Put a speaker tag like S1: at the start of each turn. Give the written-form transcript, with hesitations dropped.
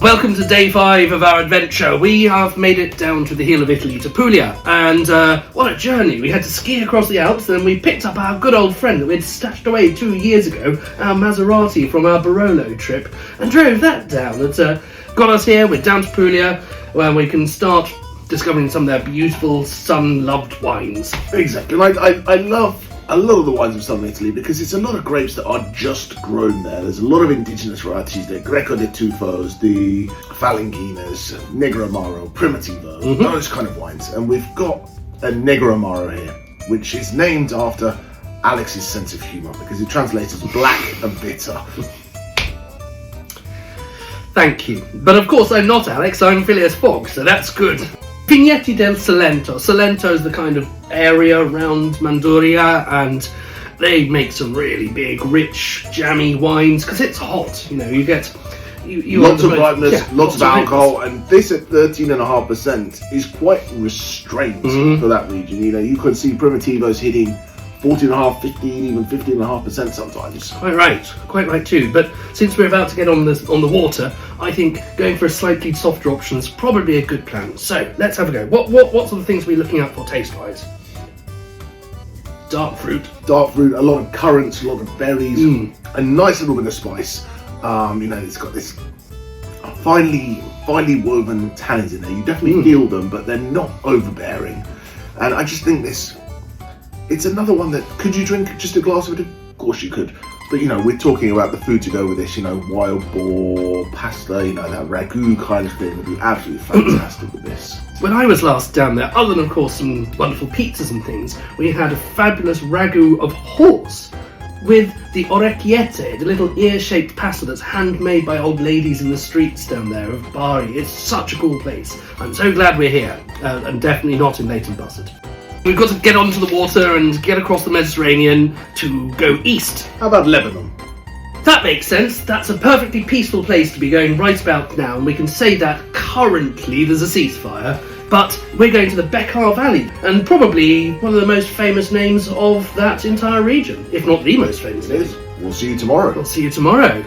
S1: Welcome to day 5 of our adventure. We have made it down to the heel of Italy, to Puglia, and what a journey. We had to ski across the Alps, then we picked up our good old friend that we'd stashed away 2 years ago, our Maserati from our Barolo trip, and drove that down. It got us here. We're down to Puglia, where we can start discovering some of their beautiful sun-loved wines.
S2: Exactly. I love a lot of the wines of southern Italy because it's a lot of grapes that are just grown there. There's a lot of indigenous varieties there. Greco di Tufos, the Falanginas, Negroamaro, Primitivo, those kind of wines. And we've got a Negroamaro here, which is named after Alex's sense of humour because it translates as black and bitter.
S1: Thank you. But of course I'm not Alex, I'm Phileas Fogg, so that's good. Vigneti del Salento. Salento is the kind of area around Manduria, and they make some really big, rich, jammy wines because it's hot. You know, you get
S2: lots of ripeness, lots of alcohol, and this at 13.5% is quite restrained for that region. You know, you could see Primitivos hitting 14.5%, 15%, even 15.5% sometimes.
S1: Quite right too. But since we're about to get on the water, I think going for a slightly softer option is probably a good plan. So let's have a go. What sort of things are we looking out for taste-wise? Dark fruit,
S2: a lot of currants, a lot of berries, a nice little bit of spice. You know, it's got this finely woven tannins in there. You definitely feel them, but they're not overbearing. And I just think it's another one that, could you drink just a glass of it? Of course you could. But, you know, we're talking about the food to go with this, you know, wild boar, pasta, you know, that ragu kind of thing would be absolutely fantastic with this.
S1: When I was last down there, other than, of course, some wonderful pizzas and things, we had a fabulous ragu of horse with the orecchiette, the little ear-shaped pasta that's handmade by old ladies in the streets down there of Bari. It's such a cool place. I'm so glad we're here, and definitely not in Leighton Buzzard. We've got to get onto the water and get across the Mediterranean to go east.
S2: How about Lebanon?
S1: That makes sense. That's a perfectly peaceful place to be going right about now, and we can say that currently there's a ceasefire, but we're going to the Bekaa Valley, and probably one of the most famous names of that entire region, if not the most famous name.
S2: We'll see you tomorrow.
S1: We'll see you tomorrow.